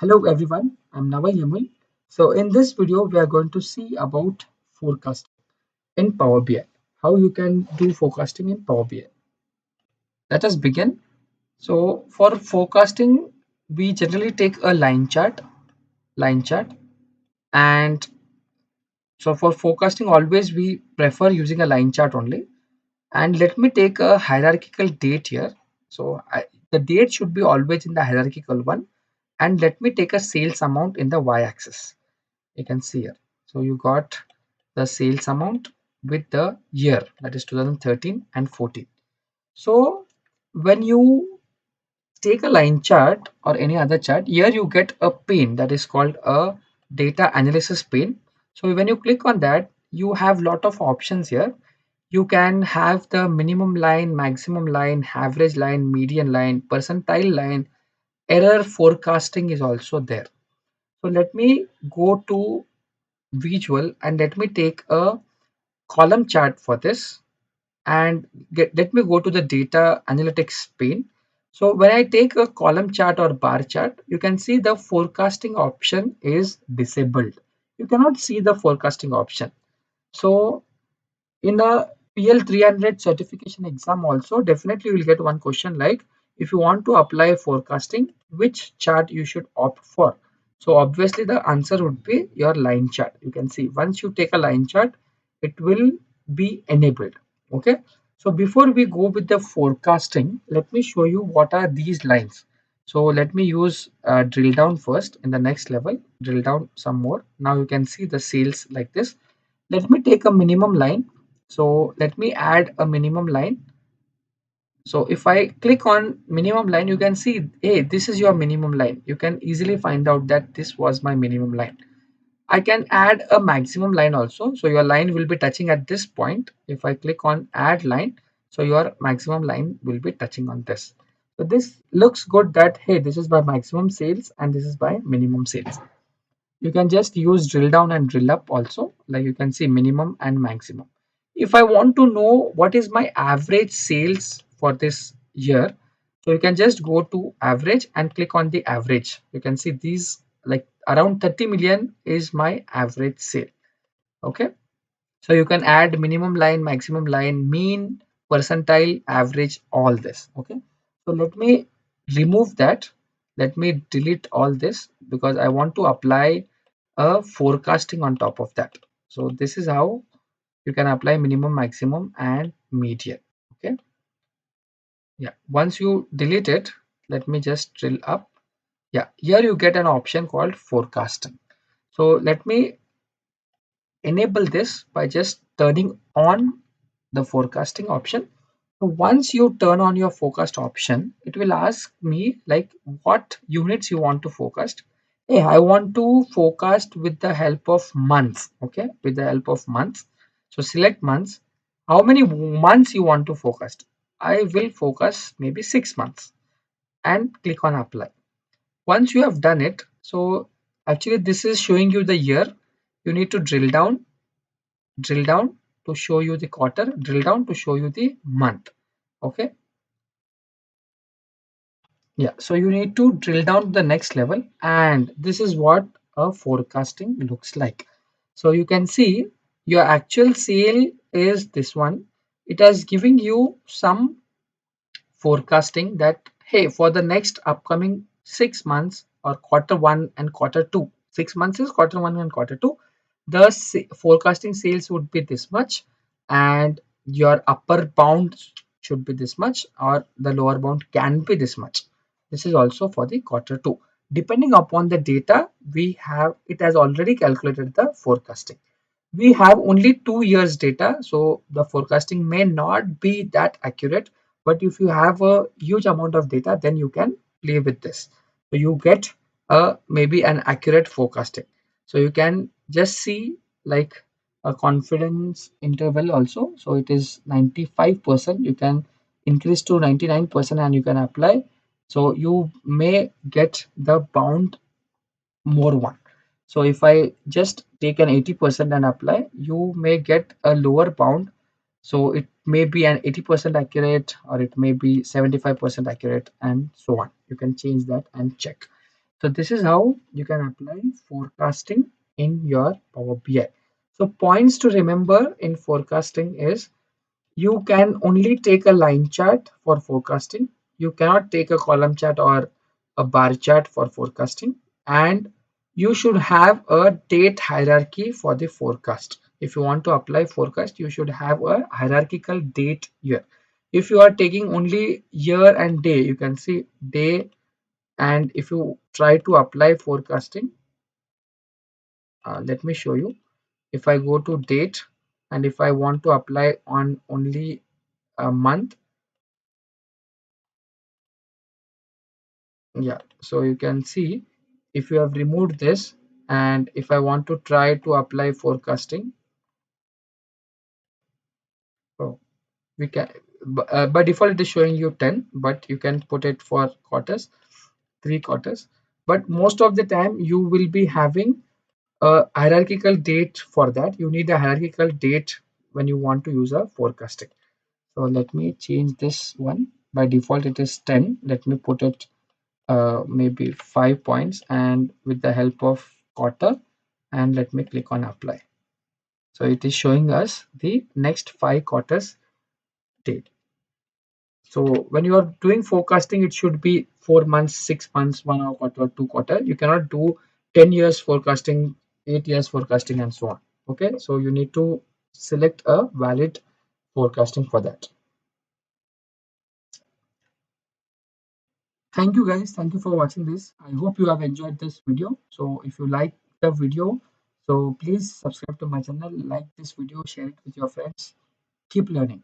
Hello everyone, I'm Naval Yamal. So in this video, we are going to see about forecasting in Power BI. How you can do forecasting in Power BI. Let us begin. So for forecasting, we generally take a line chart, and so for forecasting, always we prefer using a line chart only. And let me take a hierarchical date here. The date should be always in the hierarchical one. And let me take a sales amount in the y-axis. You can see here. So you got the sales amount with the year, that is 2013 and 14. So when you take a line chart or any other chart, here you get a pane that is called a data analysis pane. So when you click on that, you have lot of options here. You can have the minimum line, maximum line, average line, median line, percentile line. Error forecasting is also there. So let me go to visual and let me take a column chart for this, and let me go to the data analytics pane. So when I take a column chart or bar chart, you can see the forecasting option is disabled. You cannot see the forecasting option. So in a PL 300 certification exam also, definitely you will get one question like, if you want to apply forecasting, which chart you should opt for. So obviously the answer would be your line chart. You can see once you take a line chart, it will be enabled. Okay, so before we go with the forecasting, let me show you what are these lines. So let me use drill down first. In the next level, drill down some more. Now you can see the sales like this. Let me take a minimum line. So let me add a minimum line. So if I click on minimum line, you can see, hey, this is your minimum line. You can easily find out that this was my minimum line. I can add a maximum line also. So your line will be touching at this point. If I click on add line, so your maximum line will be touching on this. So this looks good that, hey, this is by maximum sales and this is by minimum sales. You can just use drill down and drill up also, like you can see minimum and maximum. If I want to know what is my average sales for this year, so you can just go to average and click on the average. You can see these, like around 30 million is my average sale. Okay, so you can add minimum line, maximum line, mean, percentile, average, all this. Okay, so let me remove that. Let me delete all this because I want to apply a forecasting on top of that. So this is how you can apply minimum, maximum, and median. Okay, yeah, once you delete it, let me just drill up. Yeah, here you get an option called forecasting. So let me enable this by just turning on the forecasting option. So once you turn on your forecast option, it will ask me like what units you want to forecast. Hey, I want to forecast with the help of months. Okay, with the help of months. So select months. How many months you want to forecast? I will focus maybe 6 months and click on apply. Once you have done it, so actually this is showing you the year. You need to drill down to show you the quarter, drill down to show you the month. Okay, yeah, so you need to drill down to the next level, and this is what a forecasting looks like. So you can see your actual sale is this one. It has giving you some forecasting that, hey, for the next upcoming 6 months or quarter one and quarter two, 6 months is quarter one and quarter two, the forecasting sales would be this much, and your upper bound should be this much, or the lower bound can be this much. This is also for the quarter two. Depending upon the data we have, it has already calculated the forecasting. We have only 2 years data, so the forecasting may not be that accurate, but if you have a huge amount of data, then you can play with this. So you get a maybe an accurate forecasting. So you can just see like a confidence interval also. So it is 95%. You can increase to 99% and you can apply. So you may get the bound more one. So if I just take an 80% and apply, you may get a lower bound. So it may be an 80% accurate, or it may be 75% accurate, and so on. You can change that and check. So this is how you can apply forecasting in your Power BI. So points to remember in forecasting is you can only take a line chart for forecasting. You cannot take a column chart or a bar chart for forecasting. And you should have a date hierarchy for the forecast. If you want to apply forecast, you should have a hierarchical date year. If you are taking only year and day, you can see day. And if you try to apply forecasting, let me show you. If I go to date and if I want to apply on only a month, yeah, so you can see if you have removed this, and if I want to try to apply forecasting, so we can by default it is showing you 10, but you can put it for quarters, 3 quarters. But most of the time you will be having a hierarchical date. For that you need a hierarchical date when you want to use a forecasting. So let me change this one. By default it is 10. Let me put it maybe 5 points and with the help of quarter, and let me click on apply. So it is showing us the next 5 quarters date. So when you are doing forecasting, it should be 4 months, 6 months, 1 quarter, 2 quarter. You cannot do 10 years forecasting, 8 years forecasting, and so on. Okay, so you need to select a valid forecasting for that. Thank you guys. Thank you for watching this. I hope you have enjoyed this video. So if you like the video, so please subscribe to my channel, like this video, share it with your friends. Keep learning.